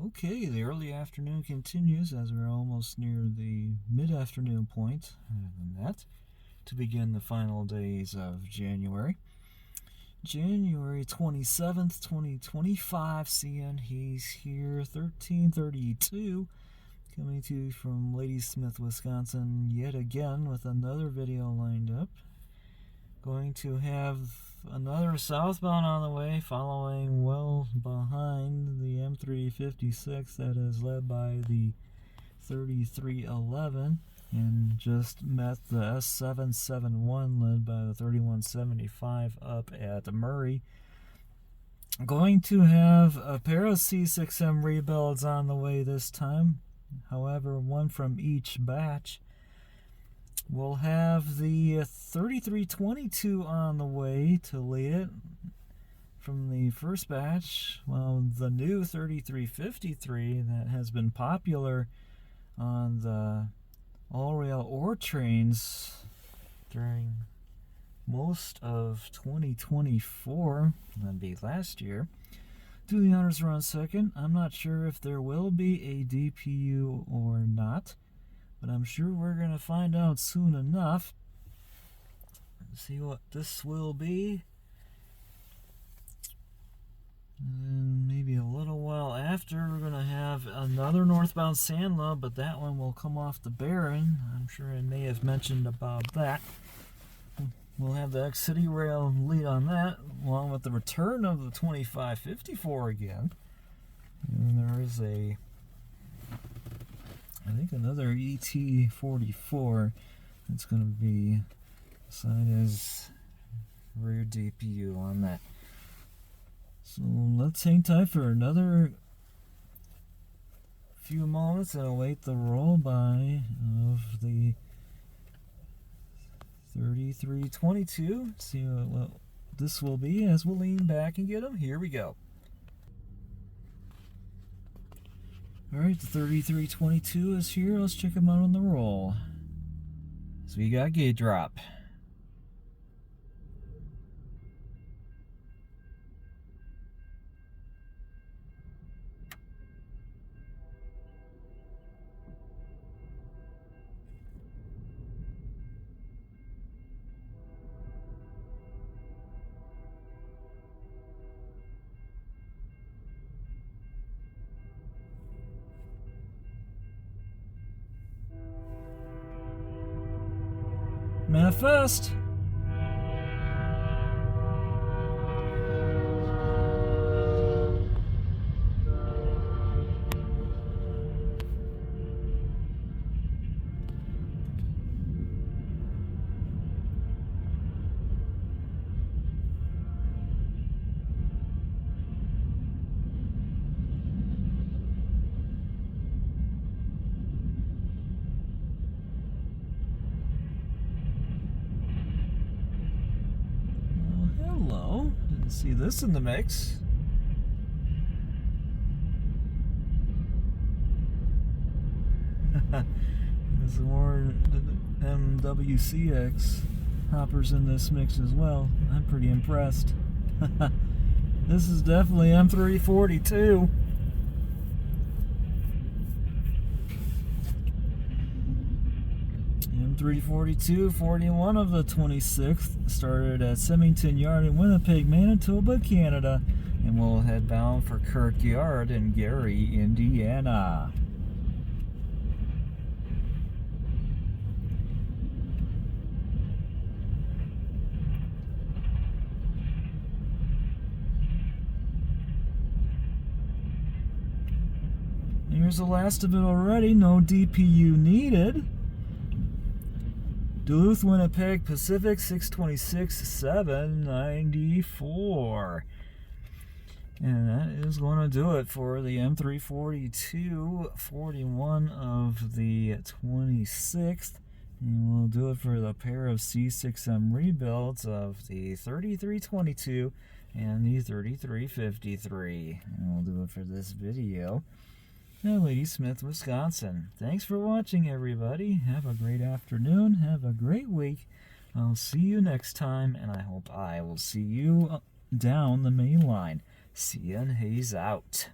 Okay, the early afternoon continues as we're almost near the mid-afternoon point, and that to begin the final days of January. January 27th, 2025, seeing he's here, 1332, coming to you from Ladysmith, Wisconsin, yet again with another video lined up. Going to have another southbound on the way, following well behind the M356 that is led by the 3311, and just met the S771 led by the 3175 up at Murry. Going to have a pair of C6M rebuilds on the way this time, however, one from each batch. We'll have the 3322 on the way to lead it from the first batch, while the new 3353 that has been popular on the all-rail ore trains during most of 2024, that'd be last year, do the honors around second. I'm not sure if there will be a DPU or not, but I'm sure we're going to find out soon enough. Let's see what this will be. And maybe a little while after, we're going to have another northbound Sandla, but that one will come off the Barren. I'm sure I may have mentioned about that. We'll have the X-City Rail lead on that, along with the return of the 2554 again. And there is I think another ET44 that's going to be assigned as rear DPU on that. So let's hang tight for another few moments and await the roll by of the 3322. See what this will be as we'll lean back and get them. Here we go. Alright, the 3322 is here. Let's check them out on the roll. So we got gate drop. Manifest! Didn't see this in the mix. There's more GECX hoppers in this mix as well. I'm pretty impressed. This is definitely M342. M342, 41 of the 26th, started at Symington Yard in Winnipeg, Manitoba, Canada, and will head bound for Kirk Yard in Gary, Indiana. Here's the last of it already, no DPU needed. Duluth, Winnipeg, Pacific, 626,794. And that is going to do it for the M342, 41 of the 26th. And we'll do it for the pair of C6M rebuilds of the 3322 and the 3353. And we'll do it for this video in Ladysmith, Wisconsin. Thanks for watching, everybody. Have a great afternoon. Have a great week. I'll see you next time, and I hope I will see you down the main line. See ya and haze out.